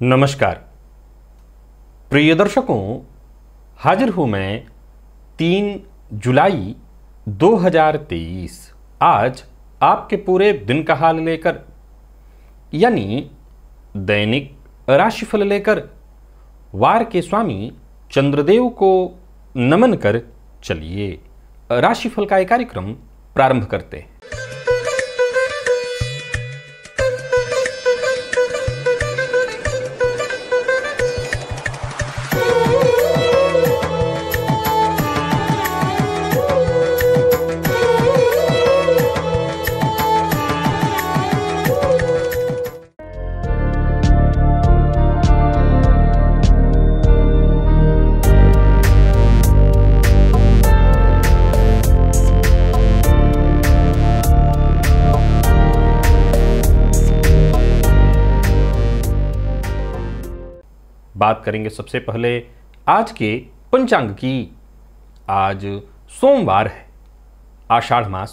नमस्कार प्रिय दर्शकों, हाजिर हूं मैं 3 जुलाई 2023 आज आपके पूरे दिन का हाल लेकर, यानी दैनिक राशिफल लेकर वार के स्वामी चंद्रदेव को नमन कर चलिए राशिफल का एक कार्यक्रम प्रारंभ करते हैं। बात करेंगे सबसे पहले आज के पंचांग की। आज सोमवार है, आषाढ़ मास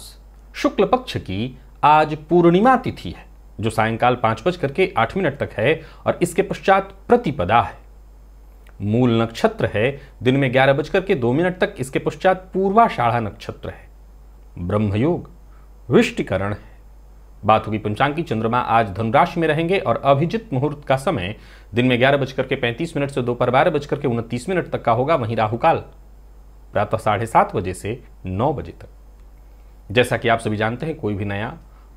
शुक्ल पक्ष की आज पूर्णिमा तिथि है जो सायंकाल 5:08 तक है और इसके पश्चात प्रतिपदा है। मूल नक्षत्र है दिन में 11:02 तक, इसके पश्चात पूर्वाषाढ़ा नक्षत्र है। ब्रह्मयोग विष्टिकरण है। बात होगी पंचांग की। चंद्रमा आज धनुराशि में रहेंगे और अभिजित मुहूर्त का समय दिन में 11:35 से दोपहर 12:29 तक का होगा। वहीं राहुकाल प्रातः 7:30 बजे से 9 बजे तक। जैसा कि आप सभी जानते हैं, कोई भी नया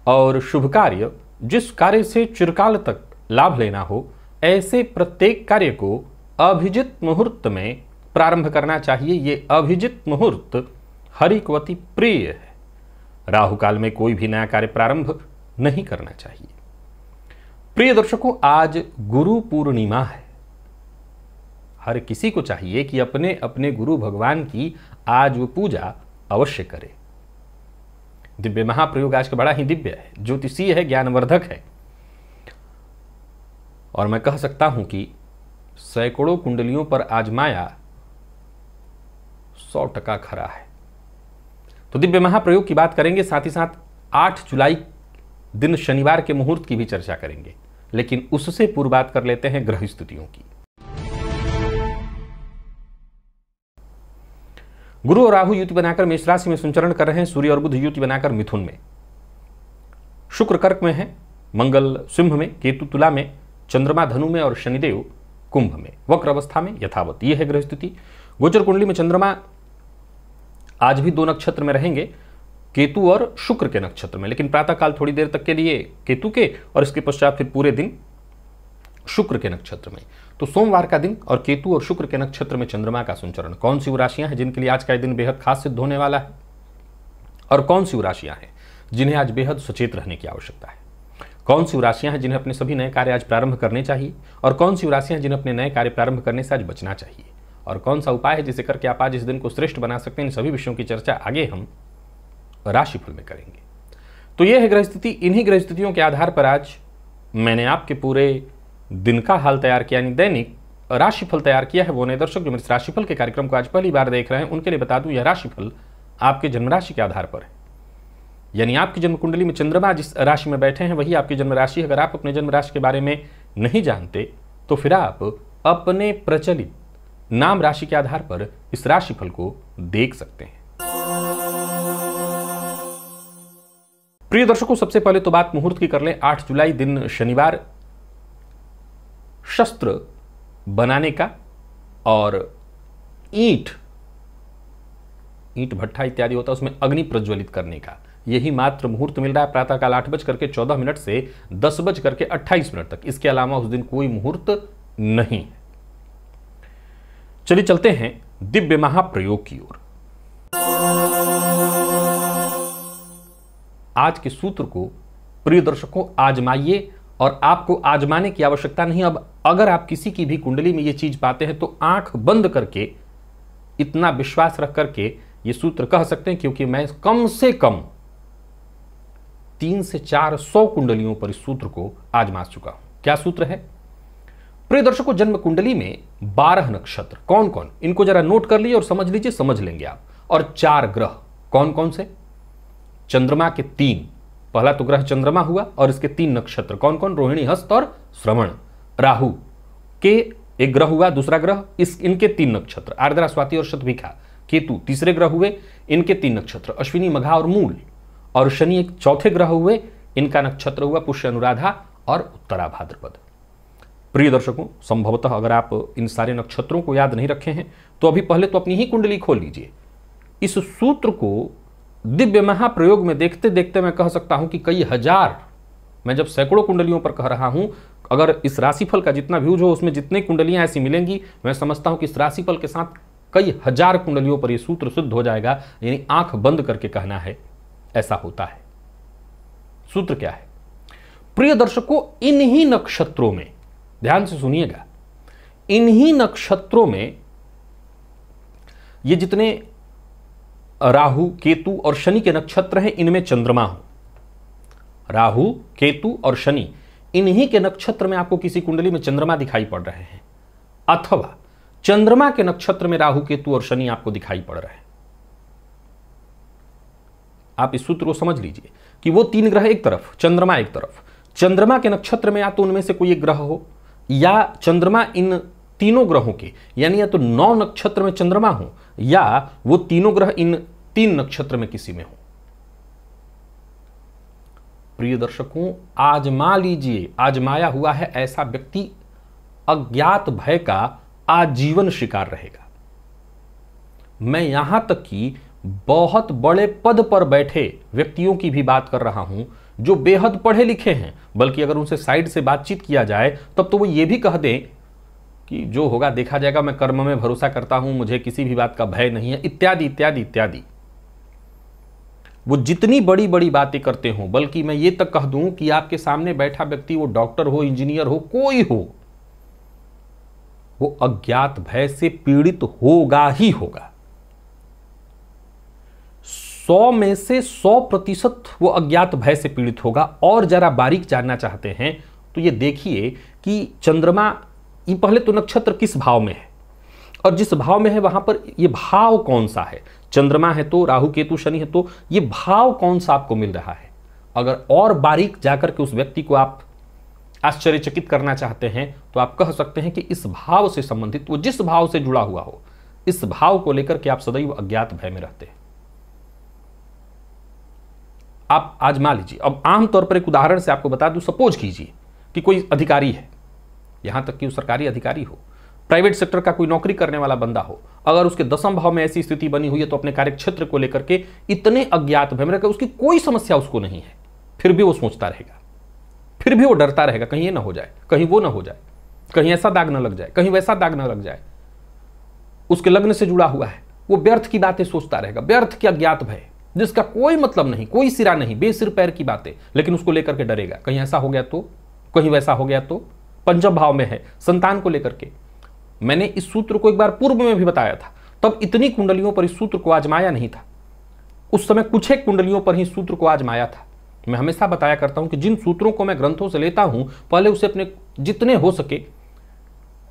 और शुभ कार्य, जिस कार्य से चिरकाल तक लाभ लेना हो, ऐसे प्रत्येक कार्य को अभिजित मुहूर्त में प्रारंभ करना चाहिए। ये अभिजित मुहूर्त हरिकवती प्रिय है। राहुकाल में कोई भी नया कार्य प्रारंभ नहीं करना चाहिए। प्रिय दर्शकों, आज गुरु पूर्णिमा है। हर किसी को चाहिए कि अपने अपने गुरु भगवान की आज वो पूजा अवश्य करे। दिव्य महाप्रयोग आज का बड़ा ही दिव्य है, ज्योतिषीय है, ज्ञानवर्धक है और मैं कह सकता हूं कि सैकड़ों कुंडलियों पर आजमाया 100% खरा है। तो दिव्य महाप्रयोग की बात करेंगे, साथ ही साथ 8 जुलाई दिन शनिवार के मुहूर्त की भी चर्चा करेंगे, लेकिन उससे पूर्व बात कर लेते हैं ग्रह स्थितियों की। गुरु और राहु युति बनाकर मेष राशि में संचरण कर रहे हैं। सूर्य और बुध युति बनाकर मिथुन में, शुक्र कर्क में है, मंगल सिंह में, केतु तुला में, चंद्रमा धनु में और शनिदेव कुंभ में, वक्र अवस्था में यथावत। यह है ग्रह स्थिति। गोचर कुंडली में चंद्रमा आज भी 2 नक्षत्र में रहेंगे, केतु और शुक्र के नक्षत्र में, लेकिन प्रातःकाल थोड़ी देर तक के लिए केतु के और इसके पश्चात फिर पूरे दिन शुक्र के नक्षत्र में। तो सोमवार का दिन और केतु और शुक्र के नक्षत्र में चंद्रमा का संचरण। कौन सी वो राशियां हैं जिनके लिए आज का दिन बेहद खास सिद्ध होने वाला है, और कौन सी वो राशियां हैं जिन्हें आज बेहद सचेत रहने की आवश्यकता है। कौन सी वो राशियां हैं जिन्हें अपने सभी नए कार्य आज प्रारंभ करने चाहिए, और कौन सी वो राशियां जिन्हें अपने नए कार्य प्रारंभ करने से आज बचना चाहिए, और कौन सा उपाय है जिसे करके आप आज इस दिन को श्रेष्ठ बना सकते हैं। इन सभी विषयों की चर्चा आगे हम राशिफल में करेंगे। तो यह है ग्रह स्थिति। इन्हीं ग्रह स्थितियों के आधार पर आज मैंने आपके पूरे दिन का हाल तैयार किया, यानी दैनिक राशिफल तैयार किया है। वो नए दर्शक जो मेरे राशिफल के कार्यक्रम को आज पहली बार देख रहे हैं, उनके लिए बता दूं, यह राशिफल आपके जन्म राशि के आधार पर है। यानी आपकी जन्म कुंडली में चंद्रमा जिस राशि में बैठे हैं वही आपकी जन्म राशि। अगर आप अपने जन्म राशि के बारे में नहीं जानते तो फिर आप अपने प्रचलित नाम राशि के आधार पर इस राशिफल को देख सकते हैं। प्रिय दर्शकों, सबसे पहले तो बात मुहूर्त की कर लें। 8 जुलाई दिन शनिवार, शस्त्र बनाने का और ईंट भट्ठा इत्यादि होता है, उसमें अग्नि प्रज्वलित करने का यही मात्र मुहूर्त मिल रहा है। प्रातःकाल 8:14 से 10:28 तक। इसके अलावा उस दिन कोई मुहूर्त नहीं है। चलिए चलते हैं दिव्य महाप्रयोग की ओर। आज के सूत्र को प्रिय दर्शकों आजमाइए, और आपको आजमाने की आवश्यकता नहीं। अब अगर आप किसी की भी कुंडली में ये चीज पाते हैं तो आंख बंद करके, इतना विश्वास रख करके ये सूत्र कह सकते हैं, क्योंकि मैं कम से कम 300 से 400 कुंडलियों पर इस सूत्र को आजमा चुका हूं। क्या सूत्र है प्रिय दर्शकों? जन्म कुंडली में 12 नक्षत्र कौन कौन, इनको जरा नोट कर लीजिए और समझ लीजिए, समझ लेंगे आप। और 4 ग्रह कौन कौन से? चंद्रमा के 3, पहला तो ग्रह चंद्रमा हुआ और इसके 3 नक्षत्र कौन कौन? रोहिणी, हस्त और श्रवण। राहु के एक ग्रह हुआ, दूसरा ग्रह, इनके 3 नक्षत्र, आर्द्रा, स्वाति और शतभिखा। केतु तीसरे ग्रह हुए, इनके 3 नक्षत्र, अश्विनी, मघा और मूल। और शनि एक चौथे ग्रह हुए, इनका नक्षत्र हुआ पुष्य, अनुराधा और उत्तरा भाद्रपद। प्रिय दर्शकों, संभवतः अगर आप इन सारे नक्षत्रों को याद नहीं रखे हैं तो अभी पहले तो अपनी ही कुंडली खोल लीजिए। इस सूत्र को दिव्य महाप्रयोग में देखते देखते मैं कह सकता हूं कि कई हजार, मैं जब सैकड़ों कुंडलियों पर कह रहा हूं, अगर इस राशिफल का जितना व्यूज हो उसमें जितनी कुंडलियां ऐसी मिलेंगी, मैं समझता हूं कि इस राशिफल के साथ कई हजार कुंडलियों पर यह सूत्र सिद्ध हो जाएगा। यानी आंख बंद करके कहना है, ऐसा होता है। सूत्र क्या है? प्रिय दर्शकों, इन्हीं नक्षत्रों में, ध्यान से सुनिएगा, इन्हीं नक्षत्रों में ये जितने राहु, केतु और शनि के नक्षत्र हैं, इनमें चंद्रमा हो। राहु, केतु और शनि, इन्हीं के नक्षत्र में आपको किसी कुंडली में चंद्रमा दिखाई पड़ रहे हैं, अथवा चंद्रमा के नक्षत्र में राहु, केतु और शनि आपको दिखाई पड़ रहे हैं। आप इस सूत्र को समझ लीजिए कि वो 3 ग्रह एक तरफ, चंद्रमा एक तरफ। चंद्रमा के नक्षत्र में या तो उनमें से कोई एक ग्रह हो, या चंद्रमा इन तीनों ग्रहों के, यानी या तो 9 नक्षत्र में चंद्रमा हो, या वो तीनों ग्रह इन 3 नक्षत्र में किसी में हो। प्रिय दर्शकों, आजमा लीजिए, आजमाया हुआ है ऐसा व्यक्ति अज्ञात भय का आजीवन शिकार रहेगा। मैं यहां तक कि बहुत बड़े पद पर बैठे व्यक्तियों की भी बात कर रहा हूं जो बेहद पढ़े लिखे हैं, बल्कि अगर उनसे साइड से बातचीत किया जाए तब तो वो ये भी कह दें कि जो होगा देखा जाएगा, मैं कर्म में भरोसा करता हूं, मुझे किसी भी बात का भय नहीं है, इत्यादि इत्यादि इत्यादि। वो जितनी बड़ी बड़ी बातें करते हों, बल्कि मैं ये तक कह दूं कि आपके सामने बैठा व्यक्ति, वो डॉक्टर हो, इंजीनियर हो, कोई हो, वो अज्ञात भय से पीड़ित होगा ही होगा। 100 में से 100% वो अज्ञात भय से पीड़ित होगा। और जरा बारीक जानना चाहते हैं तो ये देखिए कि चंद्रमा, ये पहले तो नक्षत्र किस भाव में है, और जिस भाव में है वहां पर ये भाव कौन सा है। चंद्रमा है तो, राहु, केतु, शनि है तो ये भाव कौन सा आपको मिल रहा है। अगर और बारीक जाकर के उस व्यक्ति को आप आश्चर्यचकित करना चाहते हैं तो आप कह सकते हैं कि इस भाव से संबंधित, वो जिस भाव से जुड़ा हुआ हो, इस भाव को लेकर के आप सदैव अज्ञात भय में रहते हैं। आप आजमा लीजिए। अब आमतौर पर एक उदाहरण से आपको बता दूं, सपोज कीजिए कि कोई अधिकारी है, यहां तक कि वो सरकारी अधिकारी हो, प्राइवेट सेक्टर का कोई नौकरी करने वाला बंदा हो, अगर उसके 10वें भाव में ऐसी स्थिति बनी हुई है तो अपने कार्यक्षेत्र को लेकर के इतने अज्ञात भय में रहकर, उसकी कोई समस्या उसको नहीं है, फिर भी वो सोचता रहेगा, फिर भी वो डरता रहेगा, कहीं ये ना हो जाए, कहीं वो ना हो जाए, कहीं ऐसा दाग ना लग जाए, कहीं वैसा दाग ना लग जाए। उसके लग्न से जुड़ा हुआ है, वो व्यर्थ की बातें सोचता रहेगा, व्यर्थ की अज्ञात भय जिसका कोई मतलब नहीं, कोई सिरा नहीं, बेसिर पैर की बातें, लेकिन उसको लेकर के डरेगा, कहीं ऐसा हो गया तो, कहीं वैसा हो गया तो। 5वें भाव में है, संतान को लेकर के। मैंने इस सूत्र को एक बार पूर्व में भी बताया था, तब इतनी कुंडलियों पर इस सूत्र को आजमाया नहीं था, उस समय कुछ एक कुंडलियों पर ही सूत्र को आजमाया था। मैं हमेशा बताया करता हूं कि जिन सूत्रों को मैं ग्रंथों से लेता हूं, पहले उसे अपने जितने हो सके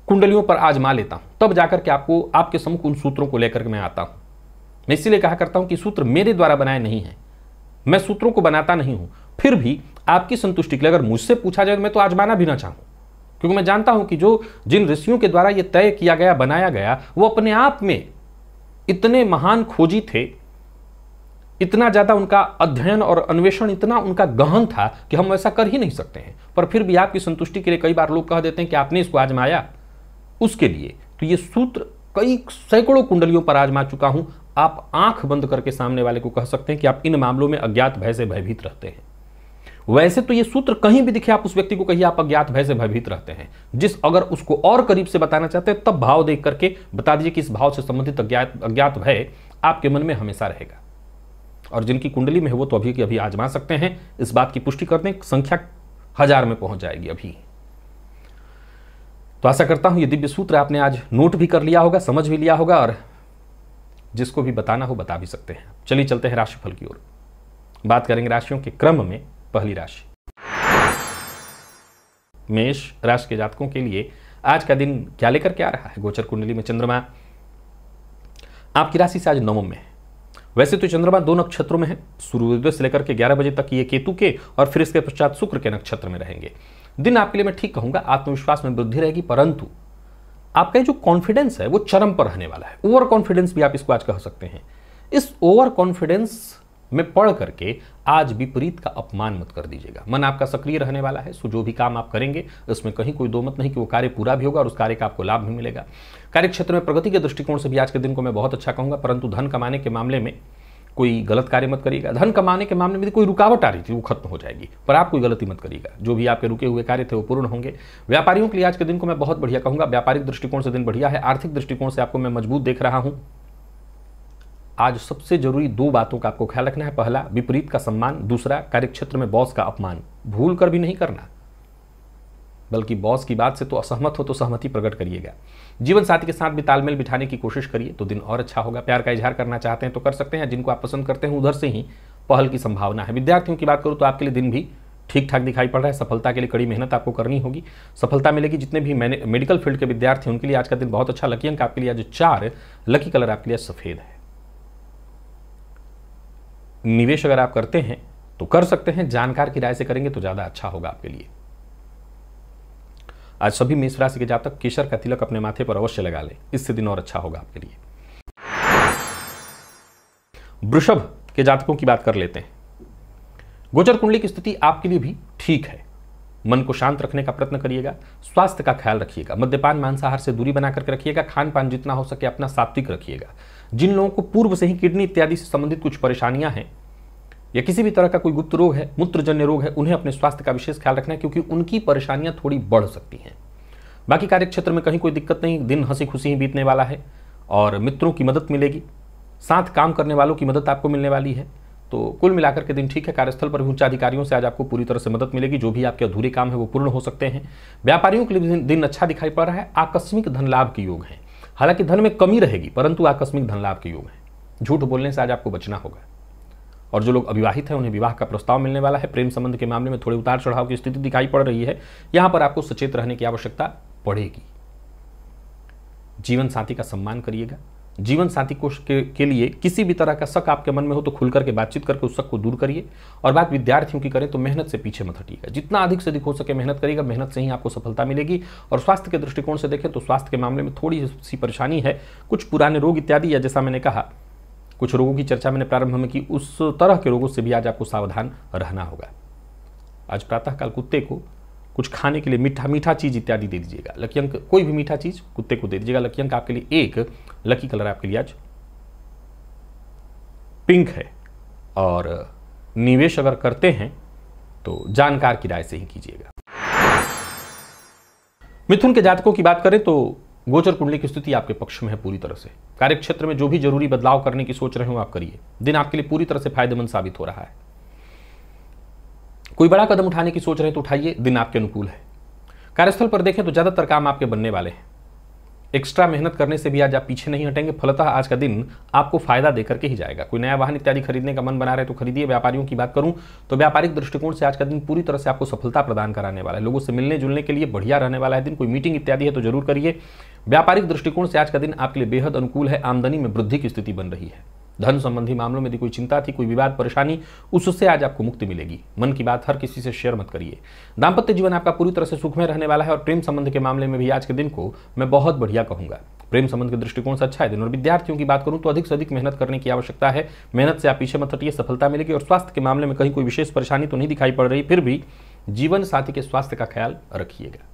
कुंडलियों पर आजमा लेता हूं, तब जाकर के आपके सम्मुख उन सूत्रों को लेकर के मैं आता हूं। मैं इसीलिए कहा करता हूं कि सूत्र मेरे द्वारा बनाए नहीं है, मैं सूत्रों को बनाता नहीं हूं। फिर भी आपकी संतुष्टि के लिए अगर मुझसे पूछा जाए तो मैं तो आजमाना भी ना चाहूं, क्योंकि मैं जानता हूं कि जिन ऋषियों के द्वारा यह तय किया गया, बनाया गया, वो अपने आप में इतने महान खोजी थे, इतना ज्यादा उनका अध्ययन और अन्वेषण इतना उनका गहन था कि हम वैसा कर ही नहीं सकते हैं। पर फिर भी आपकी संतुष्टि के लिए कई बार लोग कह देते हैं कि आपने इसको आजमाया, उसके लिए तो ये सूत्र कई सैकड़ों कुंडलियों पर आजमा चुका हूं। आप आंख बंद करके सामने वाले को कह सकते हैं कि आप इन मामलों में अज्ञात भय से भयभीत रहते हैं। वैसे तो ये सूत्र कहीं भी दिखे, आप उस व्यक्ति को कहिए आप अज्ञात भय से भयभीत रहते हैं। अगर उसको और करीब से बताना चाहते हैं तब भाव देख करके बता दीजिए कि इस भाव से संबंधित अज्ञात भय आपके मन में हमेशा रहेगा। और जिनकी कुंडली में है वो तो अभी की अभी आजमा सकते हैं, इस बात की पुष्टि कर दें, संख्या 1000 में पहुंच जाएगी अभी। तो आशा करता हूं ये दिव्य सूत्र आपने आज नोट भी कर लिया होगा, समझ भी लिया होगा, और जिसको भी बताना हो बता भी सकते हैं। चलिए चलते हैं राशिफल की ओर। बात करेंगे राशियों के क्रम में। पहली राशि मेष राशि के जातकों के लिए आज का दिन क्या लेकर के आ रहा है। गोचर कुंडली में चंद्रमा आपकी राशि से आज 9वें में है। वैसे तो चंद्रमा 2 नक्षत्रों में है, सूर्योदय से लेकर के 11 बजे तक ये केतु के और फिर इसके पश्चात शुक्र के नक्षत्र में रहेंगे। दिन आपके लिए मैं ठीक कहूंगा, आत्मविश्वास में वृद्धि रहेगी, परंतु आपका जो कॉन्फिडेंस है वो चरम पर रहने वाला है। ओवर कॉन्फिडेंस भी आप इसको आज कह सकते हैं। इस ओवर कॉन्फिडेंस में पढ़ करके आज विपरीत का अपमान मत कर दीजिएगा। मन आपका सक्रिय रहने वाला है, सो जो भी काम आप करेंगे उसमें कहीं कोई दो मत नहीं कि वो कार्य पूरा भी होगा और उस कार्य का आपको लाभ भी मिलेगा। कार्य क्षेत्र में प्रगति के दृष्टिकोण से भी आज के दिन को मैं बहुत अच्छा कहूंगा, परंतु धन कमाने के मामले में कोई गलत कार्य मत करिएगा। धन कमाने के मामले में कोई रुकावट आ रही थी वो खत्म हो जाएगी, पर आप कोई गलती मत करिएगा। जो भी आपके रुके हुए कार्य थे वो पूर्ण होंगे। व्यापारियों के लिए आज के दिन को मैं बहुत बढ़िया कहूंगा। व्यापारिक दृष्टिकोण से दिन बढ़िया है। आर्थिक दृष्टिकोण से आपको मैं मजबूत देख रहा हूं। आज सबसे जरूरी दो बातों का आपको ख्याल रखना है। पहला, विपरीत का सम्मान। दूसरा, कार्यक्षेत्र में बॉस का अपमान भूल कर भी नहीं करना, बल्कि बॉस की बात से तो असहमत हो तो सहमति प्रकट करिएगा। जीवन साथी के साथ भी तालमेल बिठाने की कोशिश करिए तो दिन और अच्छा होगा। प्यार का इजहार करना चाहते हैं तो कर सकते हैं। जिनको आप पसंद करते हैं उधर से ही पहल की संभावना है। विद्यार्थियों की बात करूं तो आपके लिए दिन भी ठीक ठाक दिखाई पड़ रहा है। सफलता के लिए कड़ी मेहनत आपको करनी होगी, सफलता मिलेगी। जितने भी मेडिकल फील्ड के विद्यार्थी उनके लिए आज का दिन बहुत अच्छा। लकी अंक आपके लिए आज 4, लकी कलर आपके लिए सफेद है। निवेश अगर आप करते हैं तो कर सकते हैं, जानकार की राय से करेंगे तो ज्यादा अच्छा होगा आपके लिए। आज सभी मेष राशि के जातक केसर का तिलक अपने माथे पर अवश्य लगा लें, इससे दिन और अच्छा होगा आपके लिए। वृषभ के जातकों की बात कर लेते हैं। गोचर कुंडली की स्थिति आपके लिए भी ठीक है। मन को शांत रखने का प्रयत्न करिएगा। स्वास्थ्य का ख्याल रखिएगा। मद्यपान मांसाहार से दूरी बना करके रखिएगा। खान पान जितना हो सके अपना सात्विक रखिएगा। जिन लोगों को पूर्व से ही किडनी इत्यादि से संबंधित कुछ परेशानियां हैं या किसी भी तरह का कोई गुप्त रोग है, मूत्रजन्य रोग है, उन्हें अपने स्वास्थ्य का विशेष ख्याल रखना है, क्योंकि उनकी परेशानियां थोड़ी बढ़ सकती हैं। बाकी कार्य क्षेत्र में कहीं कोई दिक्कत नहीं, दिन हंसी खुशी ही बीतने वाला है और मित्रों की मदद मिलेगी, साथ काम करने वालों की मदद आपको मिलने वाली है। तो कुल मिलाकर के दिन ठीक है। कार्यस्थल पर भी उच्च अधिकारियों से आज आपको पूरी तरह से मदद मिलेगी। जो भी आपके अधूरे काम है वो पूर्ण हो सकते हैं। व्यापारियों के लिए दिन अच्छा दिखाई पड़ रहा है। आकस्मिक धन लाभ के योग हैं। हालांकि धन में कमी रहेगी, परंतु आकस्मिक धन लाभ के योग हैं। झूठ बोलने से आज आपको बचना होगा। और जो लोग अविवाहित हैं उन्हें विवाह का प्रस्ताव मिलने वाला है। प्रेम संबंध के मामले में थोड़े उतार चढ़ाव की स्थिति दिखाई पड़ रही है, यहां पर आपको सचेत रहने की आवश्यकता पड़ेगी। जीवन साथी का सम्मान करिएगा। जीवन साथी को के लिए किसी भी तरह का शक आपके मन में हो तो खुल करके बातचीत करके उस शक को दूर करिए। और बात विद्यार्थियों की करें तो मेहनत से पीछे मत हटिएगा। जितना अधिक से अधिक हो सके मेहनत करिएगा, मेहनत से ही आपको सफलता मिलेगी। और स्वास्थ्य के दृष्टिकोण से देखें तो स्वास्थ्य के मामले में थोड़ी सी परेशानी है। कुछ पुराने रोग इत्यादि, या जैसा मैंने कहा कुछ रोगों की चर्चा मैंने प्रारंभ में की, उस तरह के रोगों से भी आज आपको सावधान रहना होगा। आज प्रातःकाल कुत्ते को कुछ खाने के लिए मीठा चीज इत्यादि दे दीजिएगा। लकी अंक कोई भी मीठा चीज कुत्ते को दे दीजिएगा। लकी अंक आपके लिए 1, लकी कलर आपके लिए आज पिंक है। और निवेश अगर करते हैं तो जानकार की राय से ही कीजिएगा। मिथुन के जातकों की बात करें तो गोचर कुंडली की स्थिति आपके पक्ष में है पूरी तरह से। कार्य क्षेत्र में जो भी जरूरी बदलाव करने की सोच रहे हो आप करिए। दिन आपके लिए पूरी तरह से फायदेमंद साबित हो रहा है। कोई बड़ा कदम उठाने की सोच रहे हैं तो उठाइए, दिन आपके अनुकूल है। कार्यस्थल पर देखें तो ज्यादातर काम आपके बनने वाले हैं। एक्स्ट्रा मेहनत करने से भी आज आप पीछे नहीं हटेंगे। फलतः आज का दिन आपको फायदा देकर के ही जाएगा। कोई नया वाहन इत्यादि खरीदने का मन बना रहे तो खरीदिए। व्यापारियों की बात करूं तो व्यापारिक दृष्टिकोण से आज का दिन पूरी तरह से आपको सफलता प्रदान कराने वाला है। लोगों से मिलने जुलने के लिए बढ़िया रहने वाला है दिन। कोई मीटिंग इत्यादि है तो जरूर करिए। व्यापारिक दृष्टिकोण से आज का दिन आपके लिए बेहद अनुकूल है। आमदनी में वृद्धि की स्थिति बन रही है। धन संबंधी मामलों में यदि कोई चिंता थी, कोई विवाद परेशानी, उससे आज आपको मुक्ति मिलेगी। मन की बात हर किसी से शेयर मत करिए। दाम्पत्य जीवन आपका पूरी तरह से सुखमय रहने वाला है। और प्रेम संबंध के मामले में भी आज के दिन को मैं बहुत बढ़िया कहूंगा। प्रेम संबंध के दृष्टिकोण से अच्छा है दिन। और विद्यार्थियों की बात करूं तो अधिक से अधिक मेहनत करने की आवश्यकता है। मेहनत से आप पीछे मत हटिए, सफलता मिलेगी। और स्वास्थ्य के मामले में कहीं कोई विशेष परेशानी तो नहीं दिखाई पड़ रही, फिर भी जीवन साथी के स्वास्थ्य का ख्याल रखिएगा।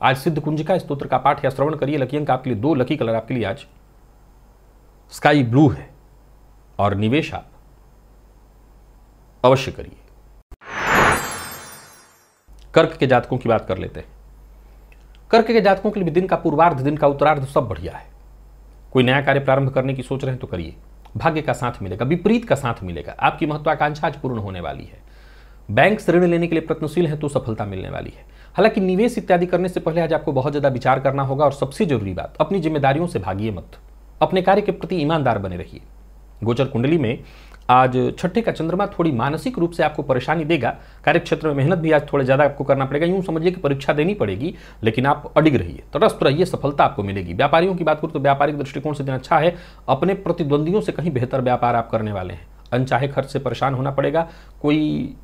आज सिद्ध कुंजिका स्तोत्र का पाठ या श्रवण करिए। लकी अंक आपके लिए 2, लकी कलर आपके लिए आज स्काई ब्लू है। और निवेश आप अवश्य करिए। कर्क के जातकों की बात कर लेते हैं। कर्क के जातकों के लिए दिन का पूर्वार्ध, दिन का उत्तरार्ध सब बढ़िया है। कोई नया कार्य प्रारंभ करने की सोच रहे हैं तो करिए। भाग्य का साथ मिलेगा, विपरीत का साथ मिलेगा। आपकी महत्वाकांक्षा आज पूर्ण होने वाली है। बैंक से ऋण लेने के लिए प्रयत्नशील है तो सफलता मिलने वाली है। हालांकि निवेश इत्यादि करने से पहले आज आपको बहुत ज्यादा विचार करना होगा। और सबसे जरूरी बात, अपनी जिम्मेदारियों से भागिए मत। अपने कार्य के प्रति ईमानदार बने रहिए। गोचर कुंडली में आज छठे का चंद्रमा थोड़ी मानसिक रूप से आपको परेशानी देगा। कार्य क्षेत्र में मेहनत भी आज थोड़ा ज्यादा आपको करना पड़ेगा। यूं समझिए कि परीक्षा देनी पड़ेगी, लेकिन आप अडिग रहिए, तटस्थ रहिए, सफलता आपको मिलेगी। व्यापारियों की बात करूं तो व्यापारिक दृष्टिकोण से दिन अच्छा है। अपने प्रतिद्वंदियों से कहीं बेहतर व्यापार आप करने वाले हैं। अनचाहे खर्च से परेशान होना पड़ेगा। कोई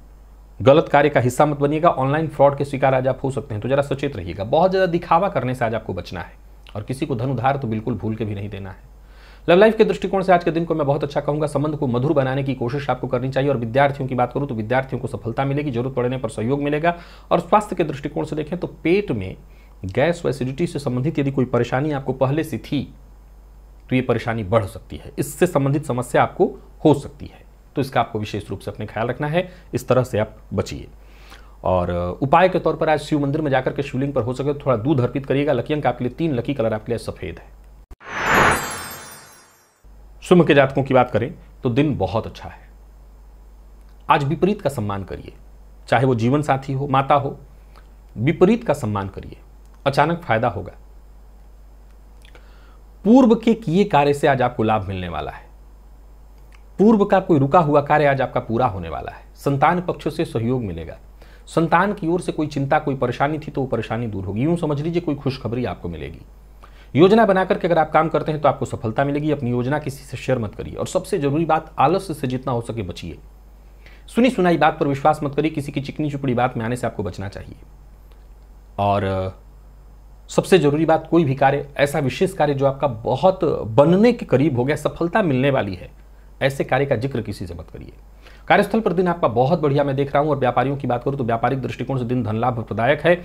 गलत कार्य का हिस्सा मत बनिएगा, ऑनलाइन फ्रॉड के शिकार आज आप हो सकते हैं, तो जरा सचेत रहिएगा। बहुत ज़्यादा दिखावा करने से आज आपको बचना है, और किसी को धन उधार तो बिल्कुल भूल के भी नहीं देना है। लव लाइफ के दृष्टिकोण से आज के दिन को मैं बहुत अच्छा कहूंगा। संबंध को मधुर बनाने की कोशिश आपको करनी चाहिए, और विद्यार्थियों की बात करूं तो विद्यार्थियों को सफलता मिलेगी, जरूरत पड़ने पर सहयोग मिलेगा। और स्वास्थ्य के दृष्टिकोण से देखें तो पेट में गैस व एसिडिटी से संबंधित यदि कोई परेशानी आपको पहले से थी तो ये परेशानी बढ़ सकती है, इससे संबंधित समस्या आपको हो सकती है, तो इसका आपको विशेष रूप से अपने ख्याल रखना है, इस तरह से आप बचिए। और उपाय के तौर पर आज शिव मंदिर में जाकर के शिवलिंग पर हो सके तो थोड़ा दूध अर्पित करिएगा। लकी अंक आपके लिए 3, लकी कलर आपके लिए सफेद है। सिंह के जातकों की बात करें तो दिन बहुत अच्छा है। आज विपरीत का सम्मान करिए, चाहे वो जीवन साथी हो, माता हो, विपरीत का सम्मान करिए, अचानक फायदा होगा। पूर्व के किए कार्य से आज आपको लाभ मिलने वाला है। पूर्व का कोई रुका हुआ कार्य आज आपका पूरा होने वाला है। संतान पक्ष से सहयोग मिलेगा। संतान की ओर से कोई चिंता, कोई परेशानी थी तो वो परेशानी दूर होगी। यूं समझ लीजिए कोई खुशखबरी आपको मिलेगी। योजना बनाकर के अगर आप काम करते हैं तो आपको सफलता मिलेगी। अपनी योजना किसी से शेयर मत करिए, और सबसे जरूरी बात, आलस्य से जितना हो सके बचिए। सुनी सुनाई बात पर विश्वास मत करिए, किसी की चिकनी चुपड़ी बात में आने से आपको बचना चाहिए। और सबसे जरूरी बात, कोई भी कार्य, ऐसा विशेष कार्य जो आपका बहुत बनने के करीब हो गया, सफलता मिलने वाली है, ऐसे कार्य का जिक्र किसी से मत करिए। कार्यस्थल पर दिन आपका बहुत बढ़िया मैं देख रहा हूं। और व्यापारियों की बात करूं तो व्यापारिक दृष्टिकोण से दिन धन लाभ प्रदायक है।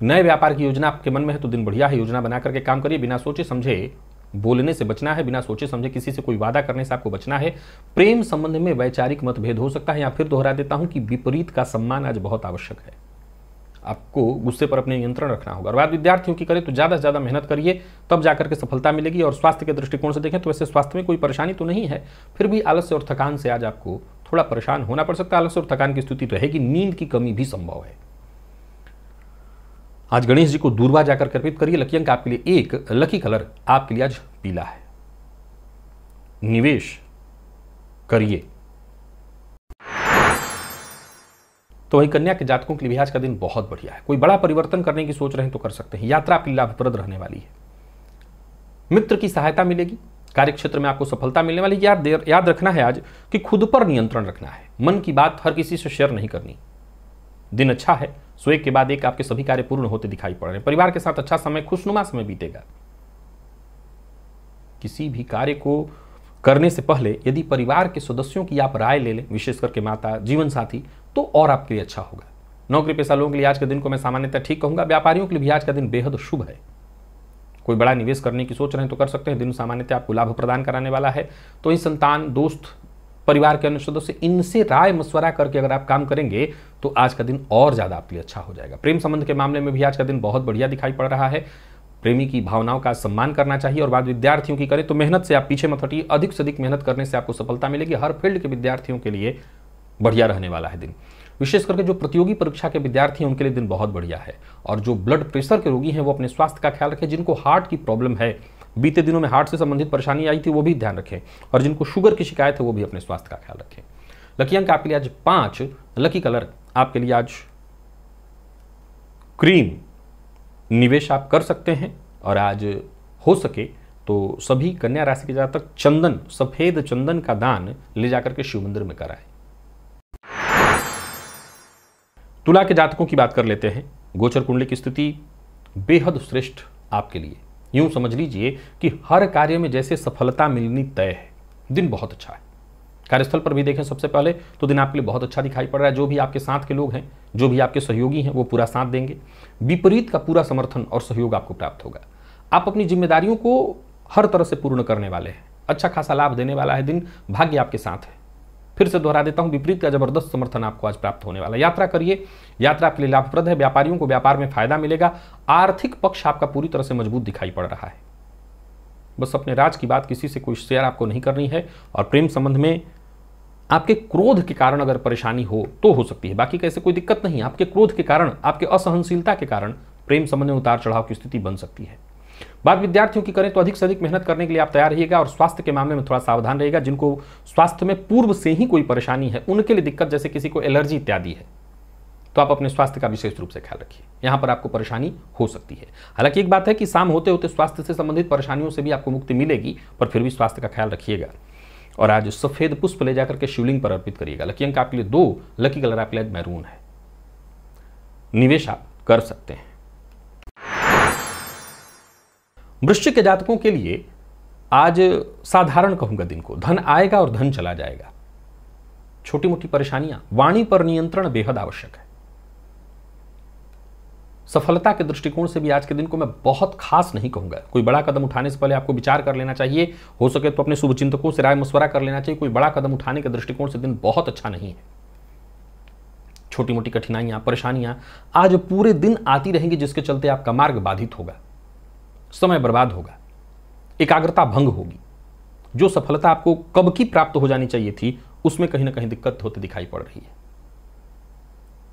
नए व्यापार की योजना आपके मन में है तो दिन बढ़िया है, योजना बना करके काम करिए। बिना सोचे समझे बोलने से बचना है, बिना सोचे समझे किसी से कोई वादा करने से आपको बचना है। प्रेम संबंध में वैचारिक मतभेद हो सकता है। या फिर दोहरा देता हूं कि विपरीत का सम्मान आज बहुत आवश्यक है। आपको गुस्से पर अपने नियंत्रण रखना होगा। और बात विद्यार्थियों की करें तो ज़्यादा से ज़्यादा मेहनत करिए, तब जाकर के सफलता मिलेगी। और स्वास्थ्य के दृष्टिकोण से देखें तो वैसे स्वास्थ्य में कोई परेशानी तो नहीं है, फिर भी आलस्य और थकान से आज आपको थोड़ा परेशान होना पड़ सकता है। आलस्य और थकान की स्थिति रहेगी, नींद की कमी भी संभव है। आज गणेश जी को दूर्वा जाकर अर्पित करिए। लकी अंक आपके लिए 1, लकी कलर आपके लिए आज पीला है। निवेश करिए। तो वही कन्या के जातकों के लिए आज का दिन बहुत बढ़िया है। कोई बड़ा परिवर्तन करने की सोच रहे हैं तो कर सकते हैं। यात्रा आपके लिए लाभप्रद रहने वाली है। मित्र की सहायता मिलेगी। कार्य क्षेत्र में आपको सफलता मिलने वाली। याद रखना है आज कि खुद पर नियंत्रण रखना है। मन की बात हर किसी से शेयर नहीं करनी। दिन अच्छा है। सो एक के बाद एक आपके सभी कार्य पूर्ण होते दिखाई पड़ रहे हैं। परिवार के साथ अच्छा समय, खुशनुमा समय बीतेगा। किसी भी कार्य को करने से पहले यदि परिवार के सदस्यों की आप राय ले लें, विशेष करके माता, जीवन साथी, तो और आपके लिए अच्छा होगा। नौकरी पेशा लोगों के लिए आज के दिन को मैं सामान्यतः ठीक कहूंगा। व्यापारियों के लिए भी आज का दिन बेहद शुभ है। कोई बड़ा निवेश करने की सोच रहे हैं तो कर सकते हैं। दिन सामान्यतः आपको लाभ प्रदान कराने वाला है। तो इन संतान, दोस्त, परिवार के अन्य सदस्य, इनसे राय मशवरा करके अगर आप काम करेंगे तो आज का दिन और ज्यादा आपके लिए अच्छा हो जाएगा। प्रेम संबंध के मामले में भी आज का दिन बहुत बढ़िया दिखाई पड़ रहा है। प्रेमी की भावनाओं का सम्मान करना चाहिए। और बात विद्यार्थियों की करें तो मेहनत से आप पीछे मत हटिए। अधिक से अधिक मेहनत करने से आपको सफलता मिलेगी। हर फील्ड के विद्यार्थियों के लिए बढ़िया रहने वाला है दिन। विशेष करके जो प्रतियोगी परीक्षा के विद्यार्थी हैं उनके लिए दिन बहुत बढ़िया है। और जो ब्लड प्रेशर के रोगी हैं वो अपने स्वास्थ्य का ख्याल रखें। जिनको हार्ट की प्रॉब्लम है, बीते दिनों में हार्ट से संबंधित परेशानी आई थी, वो भी ध्यान रखें। और जिनको शुगर की शिकायत है वो भी अपने स्वास्थ्य का ख्याल रखें। लकी अंक आपके लिए आज 5, लकी कलर आपके लिए आज क्रीम। निवेश आप कर सकते हैं। और आज हो सके तो सभी कन्या राशि के जातक चंदन, सफेद चंदन का दान ले जाकर के शिव मंदिर में कराएं। तुला के जातकों की बात कर लेते हैं। गोचर कुंडली की स्थिति बेहद श्रेष्ठ आपके लिए। यूं समझ लीजिए कि हर कार्य में जैसे सफलता मिलनी तय है। दिन बहुत अच्छा है। कार्यस्थल पर भी देखें सबसे पहले तो दिन आपके लिए बहुत अच्छा दिखाई पड़ रहा है। जो भी आपके साथ के लोग हैं, जो भी आपके सहयोगी हैं, वो पूरा साथ देंगे। विपरीत का पूरा समर्थन और सहयोग आपको प्राप्त होगा। आप अपनी जिम्मेदारियों को हर तरह से पूर्ण करने वाले हैं। अच्छा खासा लाभ देने वाला है दिन। भाग्य आपके साथ है। फिर से दोहरा देता हूं, विपरीत का जबरदस्त समर्थन आपको आज प्राप्त होने वाला है। यात्रा करिए। यात्रा आपके लिए लाभप्रद है। व्यापारियों को व्यापार में फायदा मिलेगा। आर्थिक पक्ष आपका पूरी तरह से मजबूत दिखाई पड़ रहा है। बस अपने राज की बात किसी से कोई शेयर आपको नहीं करनी है। और प्रेम संबंध में आपके क्रोध के कारण अगर परेशानी हो तो हो सकती है, बाकी कैसे कोई दिक्कत नहीं। आपके क्रोध के कारण, आपके असहनशीलता के कारण प्रेम संबंध में उतार चढ़ाव की स्थिति बन सकती है। बात विद्यार्थियों की करें तो अधिक से अधिक मेहनत करने के लिए आप तैयार रहिएगा। और स्वास्थ्य के मामले में थोड़ा सावधान रहिएगा। जिनको स्वास्थ्य में पूर्व से ही कोई परेशानी है उनके लिए दिक्कत, जैसे किसी को एलर्जी इत्यादि है, तो आप अपने स्वास्थ्य का विशेष रूप से ख्याल रखिए। यहां पर आपको परेशानी हो सकती है। हालांकि एक बात है कि शाम होते होते स्वास्थ्य से संबंधित परेशानियों से भी आपको मुक्ति मिलेगी, पर फिर भी स्वास्थ्य का ख्याल रखिएगा। और आज सफेद पुष्प ले जाकर के शिवलिंग पर अर्पित करिएगा। लकी अंक आपके लिए 2, लकी कलर आपके लिए आज मैरून है। निवेश आप कर सकते हैं। वृश्चिक के जातकों के लिए आज साधारण कहूंगा दिन को, धन आएगा और धन चला जाएगा। छोटी मोटी परेशानियां, वाणी पर नियंत्रण बेहद आवश्यक है। सफलता के दृष्टिकोण से भी आज के दिन को मैं बहुत खास नहीं कहूंगा। कोई बड़ा कदम उठाने से पहले आपको विचार कर लेना चाहिए, हो सके तो अपने शुभचिंतकों से राय मशवरा कर लेना चाहिए। कोई बड़ा कदम उठाने के दृष्टिकोण से दिन बहुत अच्छा नहीं है। छोटी मोटी कठिनाइयां, परेशानियां आज पूरे दिन आती रहेंगी, जिसके चलते आपका मार्ग बाधित होगा, समय बर्बाद होगा, एकाग्रता भंग होगी। जो सफलता आपको कब की प्राप्त हो जानी चाहिए थी, उसमें कहीं ना कहीं दिक्कत होती दिखाई पड़ रही है।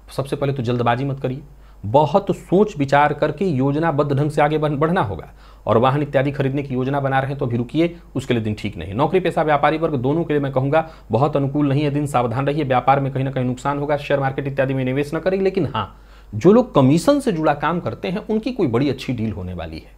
सबसे पहले तो जल्दबाजी मत करिए, बहुत सोच विचार करके योजनाबद्ध ढंग से आगे बढ़ना होगा। और वाहन इत्यादि खरीदने की योजना बना रहे हैं तो अभी रुकिए, उसके लिए दिन ठीक नहीं। नौकरी पेशा व्यापारी वर्ग दोनों के लिए मैं कहूंगा बहुत अनुकूल नहीं है दिन, सावधान रहिए। व्यापार में कहीं ना कहीं नुकसान होगा, शेयर मार्केट इत्यादि में निवेश न करिए। लेकिन हाँ, जो लोग कमीशन से जुड़ा काम करते हैं उनकी कोई बड़ी अच्छी डील होने वाली है।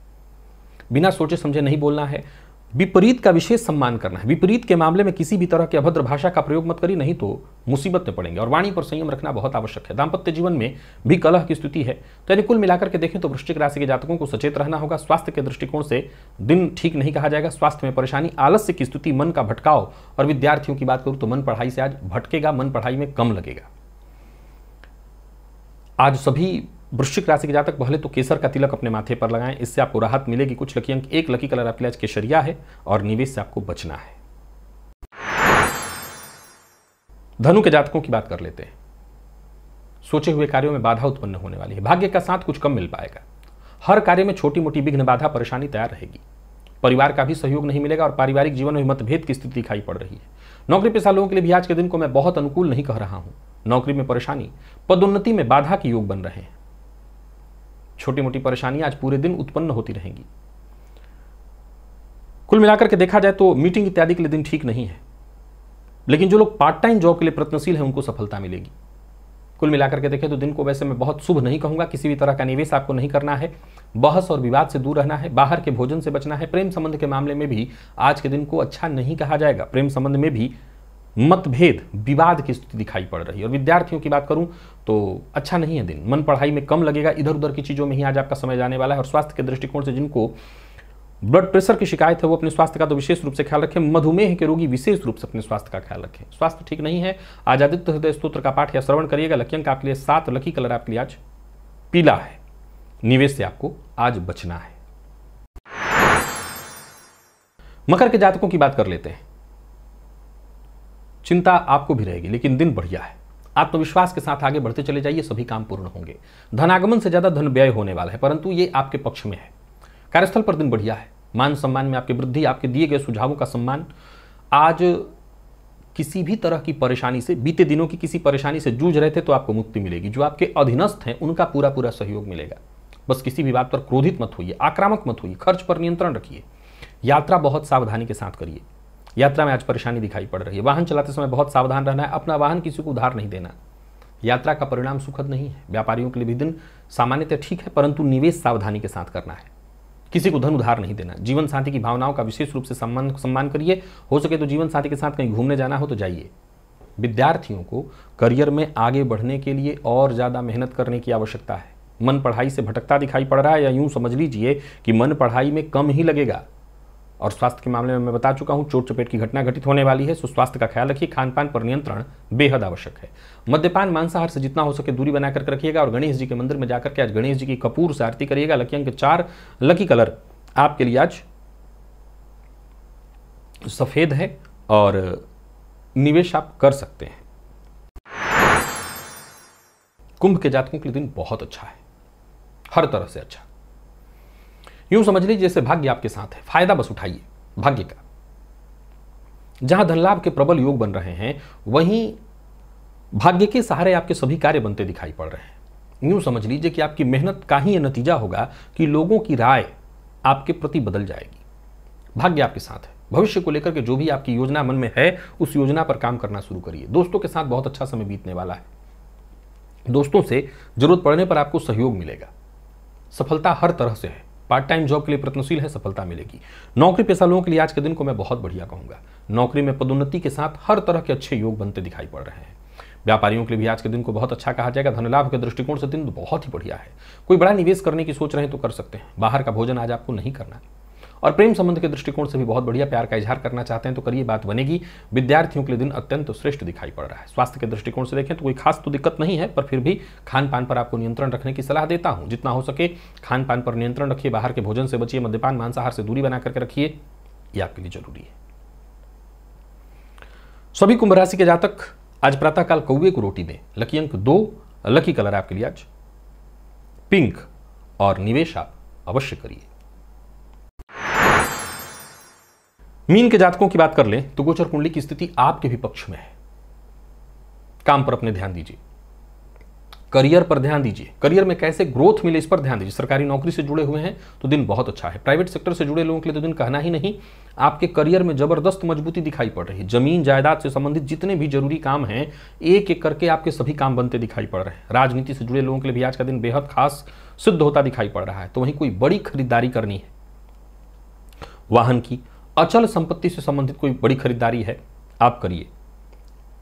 बिना सोचे समझे नहीं बोलना है, विपरीत का विशेष सम्मान करना है। विपरीत के मामले में किसी भी तरह की अभद्र भाषा का प्रयोग मत करिए, नहीं तो मुसीबत में पड़ेंगे। और वाणी पर संयम रखना बहुत आवश्यक है। दाम्पत्य जीवन में भी कलह की स्थिति है। तो यदि कुल मिलाकर के देखें तो वृश्चिक राशि के जातकों को सचेत रहना होगा। स्वास्थ्य के दृष्टिकोण से दिन ठीक नहीं कहा जाएगा। स्वास्थ्य में परेशानी, आलस्य की स्थिति, मन का भटकाव। और विद्यार्थियों की बात करूं तो मन पढ़ाई से आज भटकेगा, मन पढ़ाई में कम लगेगा। आज सभी वृश्चिक राशि के जातक पहले तो केसर का तिलक अपने माथे पर लगाएं, इससे आपको राहत मिलेगी। कुछ लकी अंक 1, लकी कलर आपके लिए आज केसरिया है और निवेश से आपको बचना है। धनु के जातकों की बात कर लेते हैं। सोचे हुए कार्यों में बाधा उत्पन्न होने वाली है। भाग्य का साथ कुछ कम मिल पाएगा। हर कार्य में छोटी मोटी विघ्न, बाधा, परेशानी तैयार रहेगी। परिवार का भी सहयोग नहीं मिलेगा और पारिवारिक जीवन में मतभेद की स्थिति दिखाई पड़ रही है। नौकरी पेशा लोगों के लिए भी आज के दिन को मैं बहुत अनुकूल नहीं कह रहा हूं। नौकरी में परेशानी, पदोन्नति में बाधा के योग बन रहे हैं। छोटी मोटी परेशानियां आज पूरे दिन उत्पन्न होती रहेंगी। कुल मिलाकर के देखा जाए तो मीटिंग इत्यादि के लिए दिन ठीक नहीं है। लेकिन जो लोग पार्ट टाइम जॉब के लिए प्रयत्नशील हैं उनको सफलता मिलेगी। कुल मिलाकर के देखें तो दिन को वैसे मैं बहुत शुभ नहीं कहूंगा। किसी भी तरह का निवेश आपको नहीं करना है। बहस और विवाद से दूर रहना है। बाहर के भोजन से बचना है। प्रेम संबंध के मामले में भी आज के दिन को अच्छा नहीं कहा जाएगा। प्रेम संबंध में भी मतभेद, विवाद की स्थिति दिखाई पड़ रही है। और विद्यार्थियों की बात करूं तो अच्छा नहीं है दिन। मन पढ़ाई में कम लगेगा। इधर उधर की चीजों में ही आज आपका समय जाने वाला है। और स्वास्थ्य के दृष्टिकोण से जिनको ब्लड प्रेशर की शिकायत है वो अपने स्वास्थ्य का तो विशेष रूप से ख्याल रखें। मधुमेह के रोगी विशेष रूप से अपने स्वास्थ्य का ख्याल रखें। स्वास्थ्य ठीक नहीं है। आज आदित्य हृदय स्तोत्र का पाठ या श्रवण करिएगा। लकी अंक आपके लिए 7, लकी कलर आपके लिए आज पीला है। निवेश से आपको आज बचना है। मकर के जातकों की बात कर लेते हैं। चिंता आपको भी रहेगी लेकिन दिन बढ़िया है। आत्मविश्वास के साथ आगे बढ़ते चले जाइए, सभी काम पूर्ण होंगे। धनागमन से ज्यादा धन व्यय होने वाला है, परंतु ये आपके पक्ष में है। कार्यस्थल पर दिन बढ़िया है। मान सम्मान में आपकी वृद्धि, आपके दिए गए सुझावों का सम्मान। आज किसी भी तरह की परेशानी से, बीते दिनों की किसी परेशानी से जूझ रहे थे तो आपको मुक्ति मिलेगी। जो आपके अधीनस्थ हैं उनका पूरा पूरा सहयोग मिलेगा। बस किसी भी बात पर क्रोधित मत होइए, आक्रामक मत होइए। खर्च पर नियंत्रण रखिए। यात्रा बहुत सावधानी के साथ करिए। यात्रा में आज परेशानी दिखाई पड़ रही है। वाहन चलाते समय बहुत सावधान रहना है। अपना वाहन किसी को उधार नहीं देना। यात्रा का परिणाम सुखद नहीं है। व्यापारियों के लिए भी दिन सामान्यतः ठीक है, परंतु निवेश सावधानी के साथ करना है। किसी को धन उधार नहीं देना। जीवन साथी की भावनाओं का विशेष रूप से सम्मान करिए। हो सके तो जीवन साथी के साथ कहीं घूमने जाना हो तो जाइए। विद्यार्थियों को करियर में आगे बढ़ने के लिए और ज्यादा मेहनत करने की आवश्यकता है। मन पढ़ाई से भटकता दिखाई पड़ रहा है, या यूं समझ लीजिए कि मन पढ़ाई में कम ही लगेगा। और स्वास्थ्य के मामले में मैं बता चुका हूं, चोट चपेट की घटना घटित होने वाली है। सो स्वास्थ्य का ख्याल रखिए। खान पान पर नियंत्रण बेहद आवश्यक है। मद्यपान, मांसाहार से जितना हो सके दूरी बनाकर रखिएगा। और गणेश जी के मंदिर में जाकर के आज गणेश जी की कपूर से आरती करिएगा। लकी अंक 4, लकी कलर आपके लिए आज सफेद है और निवेश आप कर सकते हैं। कुंभ के जातकों के लिए दिन बहुत अच्छा है, हर तरह से अच्छा। यूं समझ लीजिए जैसे भाग्य आपके साथ है। फायदा बस उठाइए भाग्य का। जहां धन लाभ के प्रबल योग बन रहे हैं वहीं भाग्य के सहारे आपके सभी कार्य बनते दिखाई पड़ रहे हैं। यूं समझ लीजिए कि आपकी मेहनत का ही यह नतीजा होगा कि लोगों की राय आपके प्रति बदल जाएगी। भाग्य आपके साथ है। भविष्य को लेकर के जो भी आपकी योजना मन में है उस योजना पर काम करना शुरू करिए। दोस्तों के साथ बहुत अच्छा समय बीतने वाला है। दोस्तों से जरूरत पड़ने पर आपको सहयोग मिलेगा। सफलता हर तरह से है। पार्ट टाइम जॉब के लिए प्रयत्नशील है, सफलता मिलेगी। नौकरी पेशा लोगों के लिए आज के दिन को मैं बहुत बढ़िया कहूंगा। नौकरी में पदोन्नति के साथ हर तरह के अच्छे योग बनते दिखाई पड़ रहे हैं। व्यापारियों के लिए भी आज के दिन को बहुत अच्छा कहा जाएगा। धन लाभ के दृष्टिकोण से दिन बहुत ही बढ़िया है। कोई बड़ा निवेश करने की सोच रहे हैं तो कर सकते हैं। बाहर का भोजन आज आपको नहीं करना। और प्रेम संबंध के दृष्टिकोण से भी बहुत बढ़िया, प्यार का इजहार करना चाहते हैं तो करिए, बात बनेगी। विद्यार्थियों के लिए दिन अत्यंत श्रेष्ठ दिखाई पड़ रहा है। स्वास्थ्य के दृष्टिकोण से देखें तो कोई खास तो दिक्कत नहीं है, पर फिर भी खान पान पर आपको नियंत्रण रखने की सलाह देता हूं। जितना हो सके खान पान पर नियंत्रण रखिए, बाहर के भोजन से बचिए, मद्यपान मांसाहार से दूरी बना करके रखिए, ये आपके लिए जरूरी है। सभी कुंभ राशि के जातक आज प्रातःकाल कौवे को रोटी दें। लकी अंक 2, लकी कलर आपके लिए आज पिंक और निवेश आप अवश्य करिए। मीन के जातकों की बात कर लें तो गोचर कुंडली की स्थिति आपके भी पक्ष में है। काम पर अपने ध्यान दीजिए, करियर पर ध्यान दीजिए, करियर में कैसे ग्रोथ मिले इस पर ध्यान दीजिए। सरकारी नौकरी से जुड़े हुए हैं तो दिन बहुत अच्छा है। प्राइवेट सेक्टर से जुड़े लोगों के लिए तो दिन कहना ही नहीं, आपके करियर में जबरदस्त मजबूती दिखाई पड़ रही है। जमीन जायदाद से संबंधित जितने भी जरूरी काम हैं, एक एक करके आपके सभी काम बनते दिखाई पड़ रहे हैं। राजनीति से जुड़े लोगों के लिए भी आज का दिन बेहद खास सिद्ध होता दिखाई पड़ रहा है। तो वहीं कोई बड़ी खरीदारी करनी है, वाहन की, अचल संपत्ति से संबंधित कोई बड़ी खरीदारी है, आप करिए,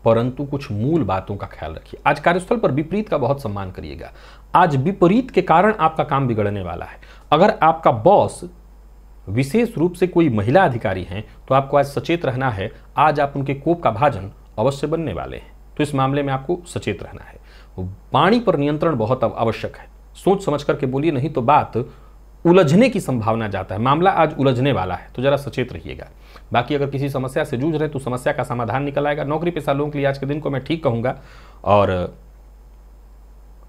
परंतु कुछ मूल बातों का ख्याल रखिए। आज कार्यस्थल पर विपरीत का बहुत सम्मान करिएगा। आज विपरीत के कारण आपका काम बिगड़ने वाला है। अगर आपका बॉस विशेष रूप से कोई महिला अधिकारी हैं तो आपको आज सचेत रहना है। आज आप उनके कोप का भाजन अवश्य बनने वाले हैं, तो इस मामले में आपको सचेत रहना है। वाणी पर नियंत्रण बहुत आवश्यक है। सोच समझ करके बोलिए, नहीं तो बात उलझने की संभावना जाता है। मामला आज उलझने वाला है, तो जरा सचेत रहिएगा। बाकी अगर किसी समस्या से जूझ रहे हैं तो समस्या का समाधान निकल आएगा। नौकरी पेशा लोगों के लिए आज के दिन को मैं ठीक कहूंगा और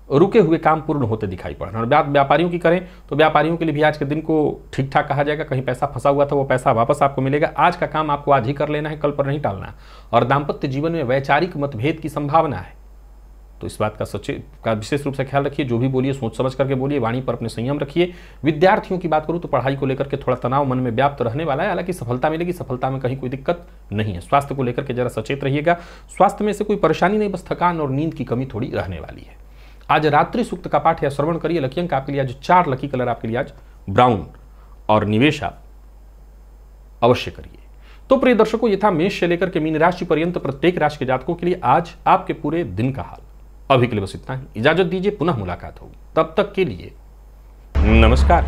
रुके हुए काम पूर्ण होते दिखाई पड़ रहे हैं। और बात व्यापारियों की करें तो व्यापारियों के लिए भी आज के दिन को ठीक ठाक कहा जाएगा। कहीं पैसा फंसा हुआ था वो पैसा वापस आपको मिलेगा। आज का काम आपको आज ही कर लेना है, कल पर नहीं टालना। और दाम्पत्य जीवन में वैचारिक मतभेद की संभावना है, तो इस बात का विशेष रूप से ख्याल रखिए। जो भी बोलिए सोच समझ करके बोलिए, वाणी पर अपने संयम रखिए। विद्यार्थियों की बात करूं तो पढ़ाई को लेकर के थोड़ा तनाव मन में व्याप्त रहने वाला है, हालांकि सफलता मिलेगी, सफलता में कहीं कोई दिक्कत नहीं है। स्वास्थ्य को लेकर के जरा सचेत रहिएगा। स्वास्थ्य में से कोई परेशानी नहीं, बस थकान और नींद की कमी थोड़ी रहने वाली है। आज रात्रि सूक्त का पाठ या श्रवण करिए। लकी अंक आपके लिए आज 4, लकी कलर आपके लिए आज ब्राउन और निवेश आप अवश्य करिए। तो प्रिय दर्शकों, ये था मेष से लेकर के मीन राशि पर्यंत प्रत्येक राशि के जातकों के लिए आज आपके पूरे दिन का हाल। अभी के लिए बस इतना ही। इजाजत दीजिए, पुनः मुलाकात होगी। तब तक के लिए नमस्कार।